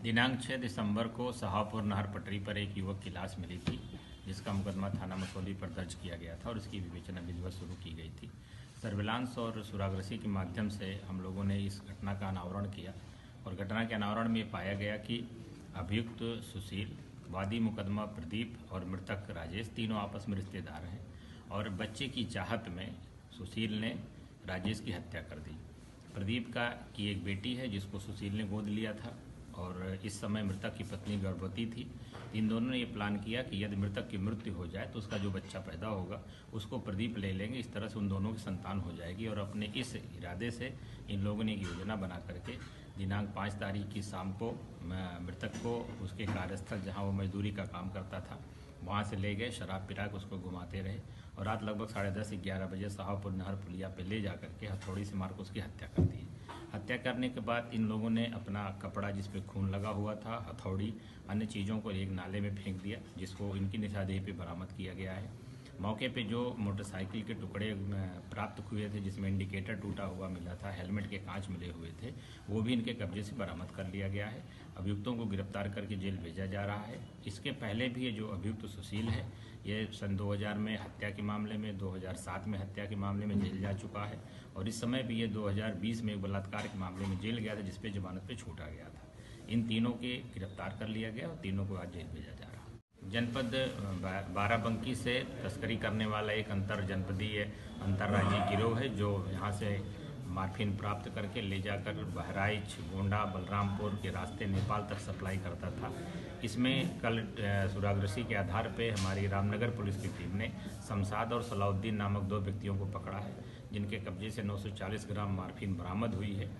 दिनांक 6 दिसंबर को शाहपुर नहर पटरी पर एक युवक की लाश मिली थी, जिसका मुकदमा थाना मसौली पर दर्ज किया गया था और इसकी विवेचना विधिवत शुरू की गई थी। सर्विलांस और सुरागरसी के माध्यम से हम लोगों ने इस घटना का अनावरण किया और घटना के अनावरण में पाया गया कि अभियुक्त सुशील, वादी मुकदमा प्रदीप और मृतक राजेश तीनों आपस में रिश्तेदार हैं और बच्चे की चाहत में सुशील ने राजेश की हत्या कर दी। प्रदीप की एक बेटी है जिसको सुशील ने गोद लिया था और इस समय मृतक की पत्नी गर्भवती थी। इन दोनों ने ये प्लान किया कि यदि मृतक की मृत्यु हो जाए तो उसका जो बच्चा पैदा होगा उसको प्रदीप ले लेंगे, इस तरह से उन दोनों की संतान हो जाएगी। और अपने इस इरादे से इन लोगों ने एक योजना बना करके दिनांक 5 तारीख की शाम को मृतक को उसके कार्यस्थल जहाँ वो मजदूरी का काम करता था वहाँ से ले गए, शराब पिला के उसको घुमाते रहे और रात लगभग 10:30-11 बजे शाहपुर नहर पुलिया पे ले जा करके हथौड़ी से मार कर उसकी हत्या कर दी। हत्या करने के बाद इन लोगों ने अपना कपड़ा जिस पे खून लगा हुआ था, हथौड़ी, अन्य चीज़ों को एक नाले में फेंक दिया, जिसको इनकी निशानदेही पे बरामद किया गया है। मौके पे जो मोटरसाइकिल के टुकड़े प्राप्त हुए थे जिसमें इंडिकेटर टूटा हुआ मिला था, हेलमेट के कांच मिले हुए थे, वो भी इनके कब्जे से बरामद कर लिया गया है। अभियुक्तों को गिरफ्तार करके जेल भेजा जा रहा है। इसके पहले भी ये जो अभियुक्त सुशील है ये सन 2000 में हत्या के मामले में, 2007 में हत्या के मामले में जेल जा चुका है और इस समय भी ये 2020 में बलात्कार के मामले में जेल गया था, जिसपे जमानत पे छूटा गया था। इन तीनों के गिरफ्तार कर लिया गया और तीनों को आज जेल भेजा जा रहा है। जनपद बाराबंकी से तस्करी करने वाला एक अंतर जनपदीय अंतर्राज्यीय गिरोह है जो यहाँ से मार्फिन प्राप्त करके ले जाकर बहराइच, गोंडा, बलरामपुर के रास्ते नेपाल तक सप्लाई करता था। इसमें कल सुरागरसी के आधार पे हमारी रामनगर पुलिस की टीम ने शमशाद और सलाउद्दीन नामक 2 व्यक्तियों को पकड़ा है, जिनके कब्जे से 940 ग्राम मार्फिन बरामद हुई है।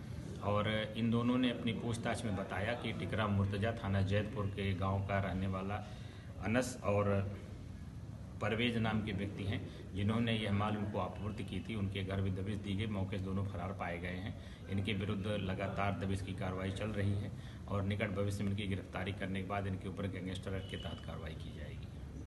और इन दोनों ने अपनी पूछताछ में बताया कि टिकरा मुर्तजा थाना जैदपुर के गाँव का रहने वाला अनस और परवेज नाम के व्यक्ति हैं, जिन्होंने यह माल उनको आपूर्ति की थी। उनके घर भी दबिश दी गई, मौके से दोनों फरार पाए गए हैं। इनके विरुद्ध लगातार दबिश की कार्रवाई चल रही है और निकट भविष्य में इनकी गिरफ्तारी करने के बाद इनके ऊपर गैंगस्टर एक्ट के तहत कार्रवाई की जाएगी।